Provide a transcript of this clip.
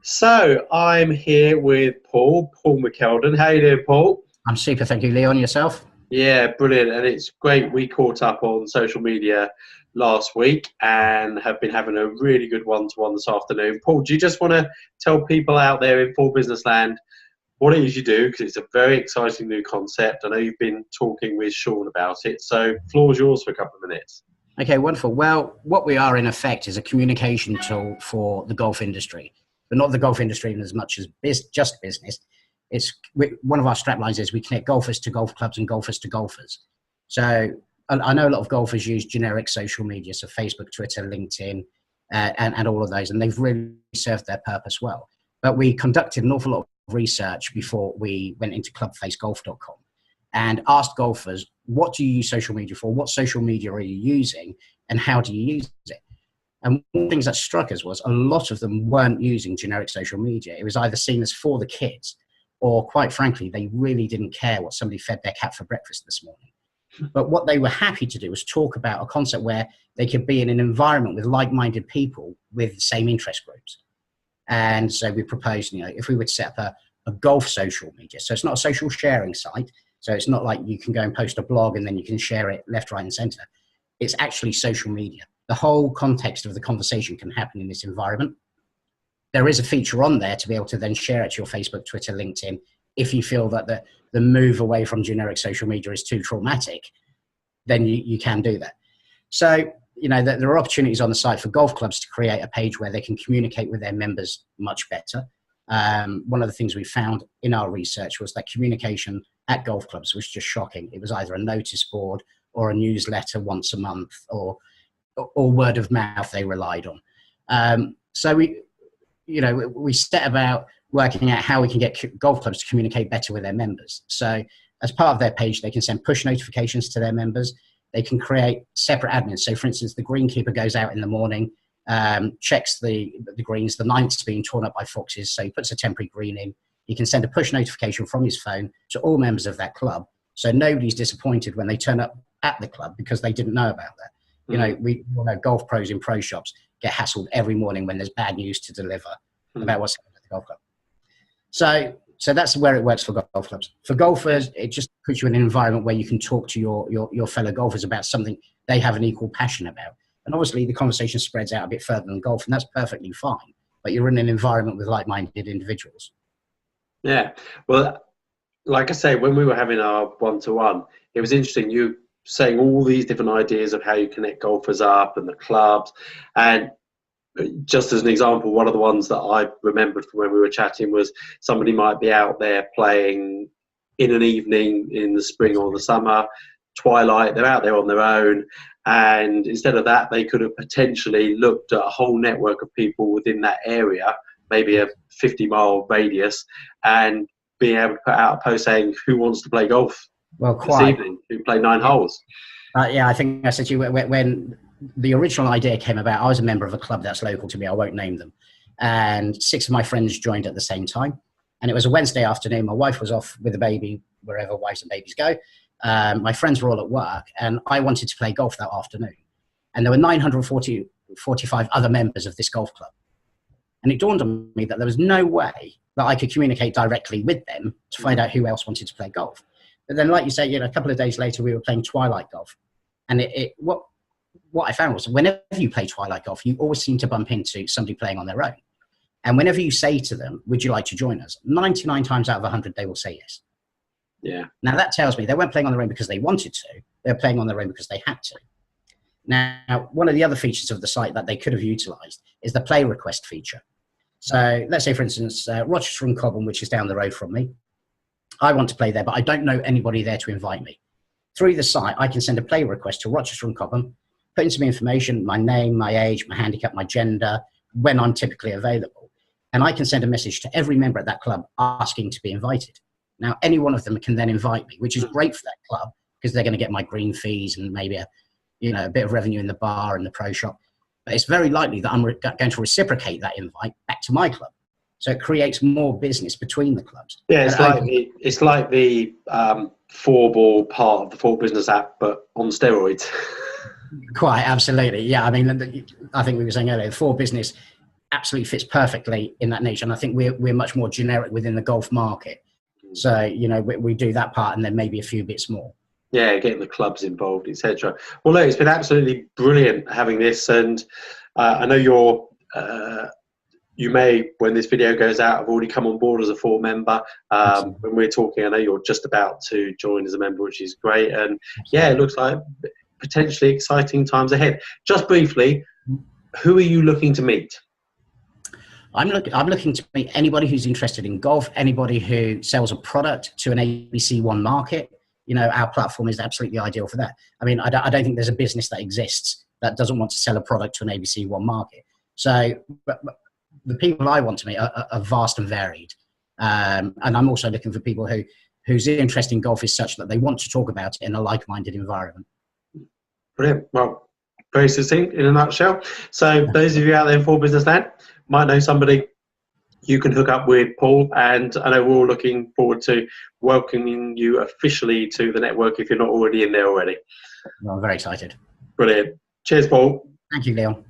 So I'm here with Paul McEldon. How you doing, Paul? I'm super, thank you, Leon. Yourself? Yeah, brilliant. And it's great. We caught up on social media last week and have been having a really good one-to-one this afternoon. Paul, do you just want to tell people out there in FORE Business Land what it is you do? Because it's a very exciting new concept. I know you've been talking with Sean about it. So floor's yours for a couple of minutes. Okay, wonderful. Well, what we are in effect is a communication tool for the golf industry, but not the golf industry in as much as just business. One of our strap lines is we connect golfers to golf clubs and golfers to golfers. So I know a lot of golfers use generic social media, so Facebook, Twitter, LinkedIn, and all of those, and they've really served their purpose well. But we conducted an awful lot of research before we went into clubfacegolf.com and asked golfers, what do you use social media for? What social media are you using? And how do you use it? And one of the things that struck us was a lot of them weren't using generic social media. It was either seen as for the kids, or quite frankly, they really didn't care what somebody fed their cat for breakfast this morning. But what they were happy to do was talk about a concept where they could be in an environment with like-minded people with the same interest groups. And so we proposed, if we would set up a golf social media, so it's not a social sharing site, so it's not like you can go and post a blog and then you can share it left, right, and center. It's actually social media. The whole context of the conversation can happen in this environment. There is a feature on there to be able to then share it to your Facebook, Twitter, LinkedIn. If you feel that the move away from generic social media is too traumatic, then you can do that. So, there are opportunities on the site for golf clubs to create a page where they can communicate with their members much better. One of the things we found in our research was that communication at golf clubs was just shocking. It was either a notice board or a newsletter once a month or word of mouth they relied on. So we set about working out how we can get golf clubs to communicate better with their members. So as part of their page, they can send push notifications to their members. They can create separate admins. So for instance, the greenkeeper goes out in the morning, checks the greens, the ninth's being torn up by foxes. So he puts a temporary green in. He can send a push notification from his phone to all members of that club. So nobody's disappointed when they turn up at the club because they didn't know about that. We all know golf pros in pro shops get hassled every morning when there's bad news to deliver about what's happening at the golf club. So that's where it works for golf clubs. For golfers, it just puts you in an environment where you can talk to your fellow golfers about something they have an equal passion about. And obviously the conversation spreads out a bit further than golf, and that's perfectly fine. But you're in an environment with like-minded individuals. Yeah. Well, like I say, when we were having our one-to-one, it was interesting. You saying all these different ideas of how you connect golfers up and the clubs. And just as an example, one of the ones that I remembered from when we were chatting was somebody might be out there playing in an evening in the spring or the summer, twilight, they're out there on their own. And instead of that, they could have potentially looked at a whole network of people within that area, maybe a 50-mile radius, and being able to put out a post saying, who wants to play golf this evening? Who play 9 holes? Yeah, I think I said to you when the original idea came about, I was a member of a club that's local to me. I won't name them. And 6 of my friends joined at the same time. And it was a Wednesday afternoon. My wife was off with a baby, wherever wives and babies go. My friends were all at work, and I wanted to play golf that afternoon. And there were 945 other members of this golf club. And it dawned on me that there was no way that I could communicate directly with them to find out who else wanted to play golf. But then, like you say, a couple of days later, we were playing twilight golf. And what I found was whenever you play twilight golf, you always seem to bump into somebody playing on their own. And whenever you say to them, would you like to join us? 99 times out of 100, they will say yes. Yeah. Now that tells me they weren't playing on their own because they wanted to. They were playing on their own because they had to. Now, one of the other features of the site that they could have utilized is the play request feature. So let's say, for instance, Rochester and Cobham, which is down the road from me. I want to play there, but I don't know anybody there to invite me. Through the site, I can send a play request to Rochester and Cobham, put in some information, my name, my age, my handicap, my gender, when I'm typically available. And I can send a message to every member at that club asking to be invited. Now, any one of them can then invite me, which is great for that club because they're going to get my green fees and maybe a bit of revenue in the bar and the pro shop. But it's very likely that I'm going to reciprocate that invite back to my club. So it creates more business between the clubs. Yeah, it's like the FORE ball part of the FORE Business app, but on steroids. Quite, absolutely. Yeah, I mean, I think we were saying earlier, FORE Business absolutely fits perfectly in that niche. And I think we're much more generic within the golf market. So, you know, we do that part and then maybe a few bits more. Yeah, getting the clubs involved, etc. Well, look, it's been absolutely brilliant having this, and I know you may, when this video goes out, have already come on board as a FORE member. When we're talking, I know you're just about to join as a member, which is great. And yeah, it looks like potentially exciting times ahead. Just briefly, who are you looking to meet? I'm looking to meet anybody who's interested in golf, anybody who sells a product to an ABC1 market. You know, our platform is absolutely ideal for that. I mean, I don't think there's a business that exists that doesn't want to sell a product to an ABC1 market. So but the people I want to meet are vast and varied. And I'm also looking for people whose interest in golf is such that they want to talk about it in a like-minded environment. Brilliant. Well, very succinct in a nutshell. So those of you out there in FORE Business Land might know somebody you can hook up with Paul, and I know we're all looking forward to welcoming you officially to the network if you're not already in there already. Well, I'm very excited. Brilliant. Cheers, Paul. Thank you, Leon.